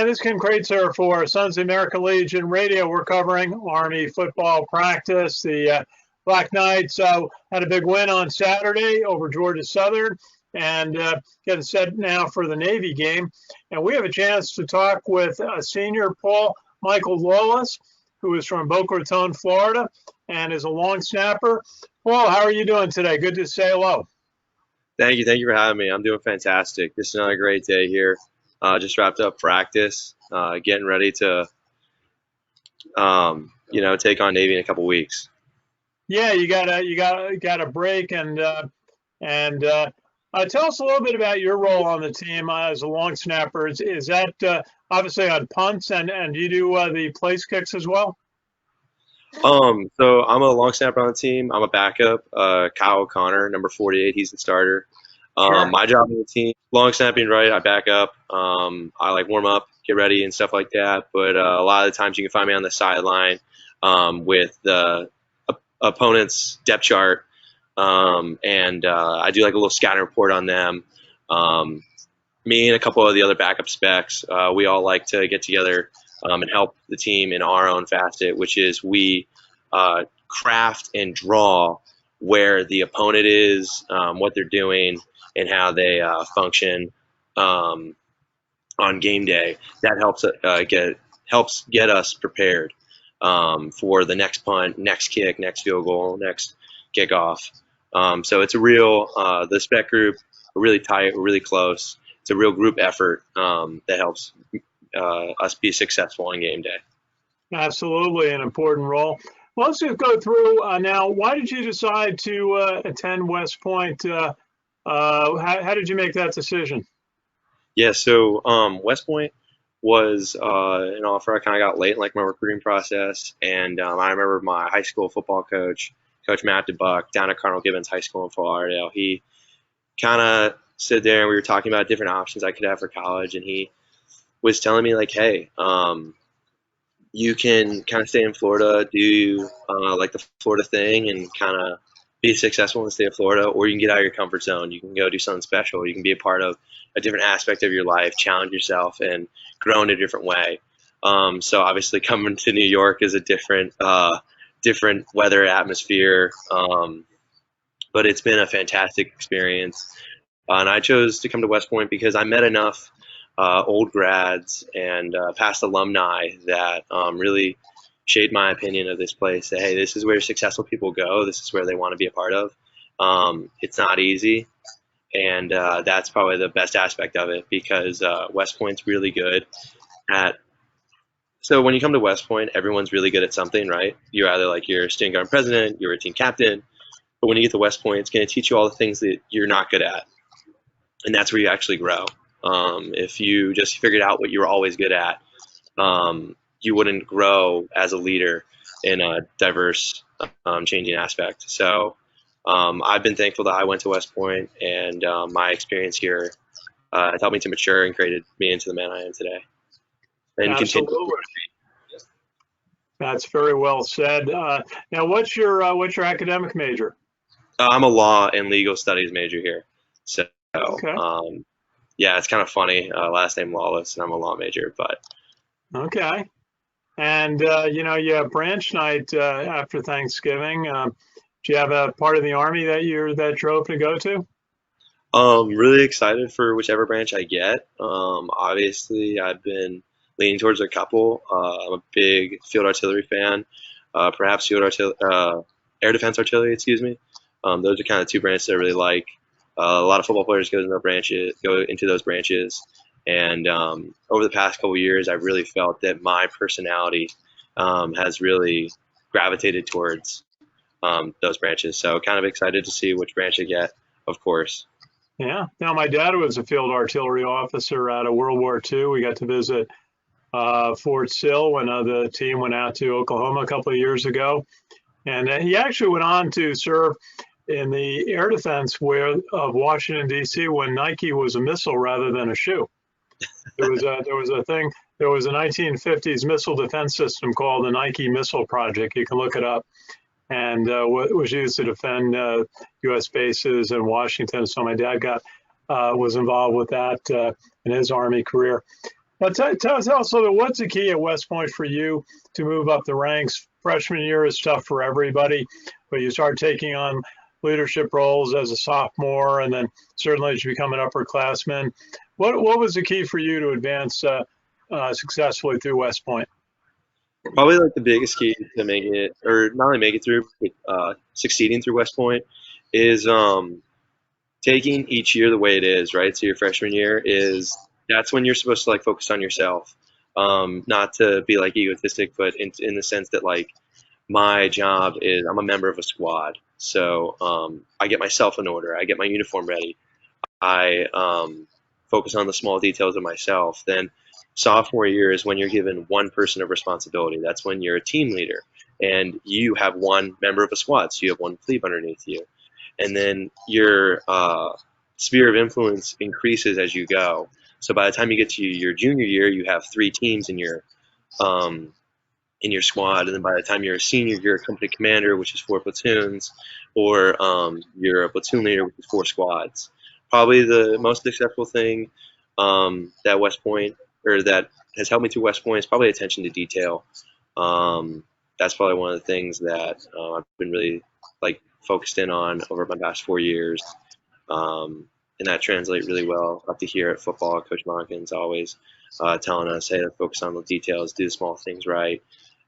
And this is Ken Kreitzer for Sons of America Legion Radio. We're covering Army football practice. The Black Knights had a big win on Saturday over Georgia Southern and getting set now for the Navy game. And we have a chance to talk with senior Paul Michael Lawless, who is from Boca Raton, Florida, and is a long snapper. Paul, how are you doing today? Good to say hello. Thank you for having me. I'm doing fantastic. This is another great day here. Just wrapped up practice, getting ready to, take on Navy in a couple weeks. Yeah, you got a break, and tell us a little bit about your role on the team as a long snapper. Is that obviously on punts, and do you do the place kicks as well? So I'm a long snapper on the team. I'm a backup. Kyle O'Connor, number 48, he's the starter. Sure. My job on the team, long snapping, right? I back up. I like warm up, get ready, and stuff like that. But a lot of the times you can find me on the sideline with the opponent's depth chart, and I do like a little scouting report on them. Me and a couple of the other backup specs, we all like to get together and help the team in our own facet, which is we craft and draw where the opponent is, what they're doing, and how they function on game day. That helps get us prepared for the next punt, next kick, next field goal, next kickoff. So it's a real the spec group. We're really tight. We're really close. It's a real group effort that helps us be successful on game day. Absolutely, an important role. Well, let's just go through now. Why did you decide to attend West Point? How did you make that decision? Yeah, so West Point was an offer I kind of got late in like my recruiting process, and I remember my high school football coach, Coach Matt DeBuck, down at Cardinal Gibbons High School in Fort Lauderdale. He kind of stood there and we were talking about different options I could have for college, and he was telling me like, hey, you can kind of stay in Florida, do like the Florida thing and kind of be successful in the state of Florida, or you can get out of your comfort zone. You can go do something special. You can be a part of a different aspect of your life, challenge yourself, and grow in a different way. So obviously coming to New York is a different weather atmosphere, but it's been a fantastic experience. And I chose to come to West Point because I met enough old grads and past alumni that really shaped my opinion of this place. That, hey, this is where successful people go. This is where they want to be a part of. It's not easy, and that's probably the best aspect of it because West Point's really good at. So when you come to West Point, everyone's really good at something, right? You're either like you're a student government president, you're a team captain, but when you get to West Point, it's going to teach you all the things that you're not good at, and that's where you actually grow. If you just figured out what you were always good at, you wouldn't grow as a leader in a diverse, changing aspect. So I've been thankful that I went to West Point, and my experience here helped me to mature and created me into the man I am today. And absolutely. That's very well said. Now, what's your academic major? I'm a law and legal studies major here. So, okay. Yeah, it's kind of funny. Last name Lawless, and I'm a law major. But okay. And you have branch night after Thanksgiving. Do you have a part of the Army that you're drove to go to? Really excited for whichever branch I get. Obviously, I've been leaning towards a couple. I'm a big field artillery fan. Perhaps air defense artillery. Excuse me. Those are kind of two branches I really like. A lot of football players go into those branches, and over the past couple of years, I've really felt that my personality has really gravitated towards those branches. So, kind of excited to see which branch I get, of course. Yeah. Now, my dad was a field artillery officer out of World War II. We got to visit Fort Sill when the team went out to Oklahoma a couple of years ago, and he actually went on to serve in the air defense of Washington, D.C. when Nike was a missile rather than a shoe. There was a 1950s missile defense system called the Nike Missile Project. You can look it up. And was used to defend U.S. bases in Washington. So my dad was involved with that in his Army career. But tell us also, what's the key at West Point for you to move up the ranks? Freshman year is tough for everybody, but you start taking on leadership roles as a sophomore, and then certainly as you become an upperclassman. What was the key for you to advance successfully through West Point? Probably like the biggest key to make it, or not only make it through, but succeeding through West Point is taking each year the way it is, right? So your freshman year is that's when you're supposed to like focus on yourself, not to be like egotistic, but in the sense that like my job is I'm a member of a squad, so I get myself in order, I get my uniform ready, I focus on the small details of myself. Then sophomore year is when you're given one person of responsibility. That's when you're a team leader and you have one member of a squad, so you have one plebe underneath you. And then your sphere of influence increases as you go. So by the time you get to your junior year, you have 3 teams um, in your squad, and then by the time you're a senior, you're a company commander, which is 4 platoons, or you're a platoon leader, which is 4 squads. Probably the most successful thing that West Point, or that has helped me through West Point, is probably attention to detail. That's probably one of the things that I've been really like focused in on over my past 4 years, and that translates really well up to here at football. Coach Monken's always telling us, "Hey, let's focus on the details, do the small things right,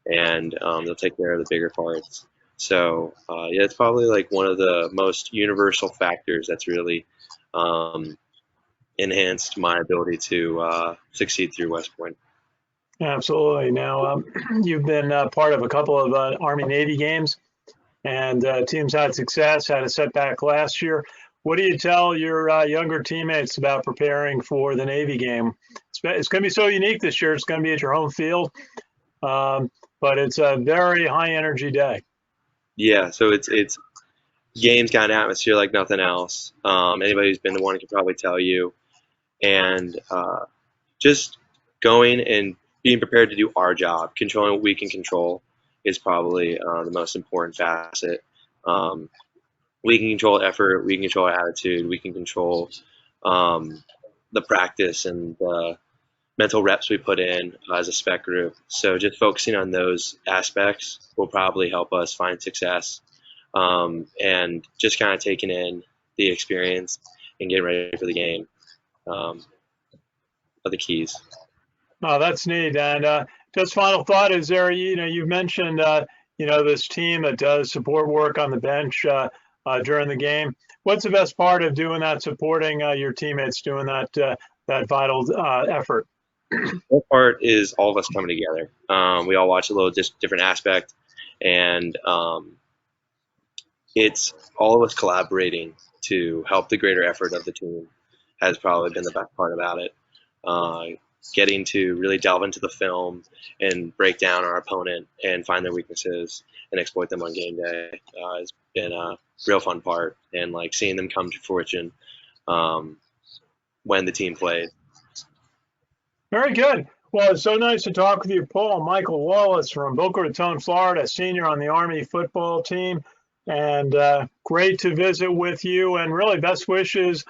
and they'll take care of the bigger parts." So yeah, it's probably like one of the most universal factors that's really enhanced my ability to succeed through West Point. Absolutely. Now, you've been part of a couple of Army-Navy games, and teams had success, had a setback last year. What do you tell your younger teammates about preparing for the Navy game? It's going to be so unique this year. It's going to be at your home field, but it's a very high-energy day. Yeah, so it's games got an atmosphere like nothing else. Anybody who's been to one can probably tell you, and just going and being prepared to do our job, controlling what we can control, is probably the most important facet. We can control effort, we can control attitude, we can control the practice and the mental reps we put in as a spec group. So just focusing on those aspects will probably help us find success, and just kind of taking in the experience and getting ready for the game are the keys. Oh, that's neat. And just final thought, is there, you've mentioned, this team that does support work on the bench during the game. What's the best part of doing that, supporting your teammates, doing that vital effort? That part is all of us coming together. We all watch a little different aspect, and it's all of us collaborating to help the greater effort of the team has probably been the best part about it. Getting to really delve into the film and break down our opponent and find their weaknesses and exploit them on game day has been a real fun part, and like seeing them come to fruition when the team played. Very good. Well, it's so nice to talk with you, Paul. Michael Lawless from Boca Raton, Florida, senior on the Army football team, and great to visit with you, and really best wishes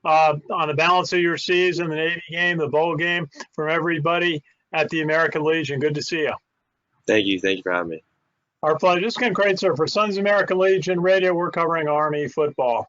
on the balance of your season, the Navy game, the bowl game, from everybody at the American Legion. Good to see you. Thank you. Thank you for having me. Our pleasure. This is Ken Kreitzer for Sons of American Legion Radio. We're covering Army football.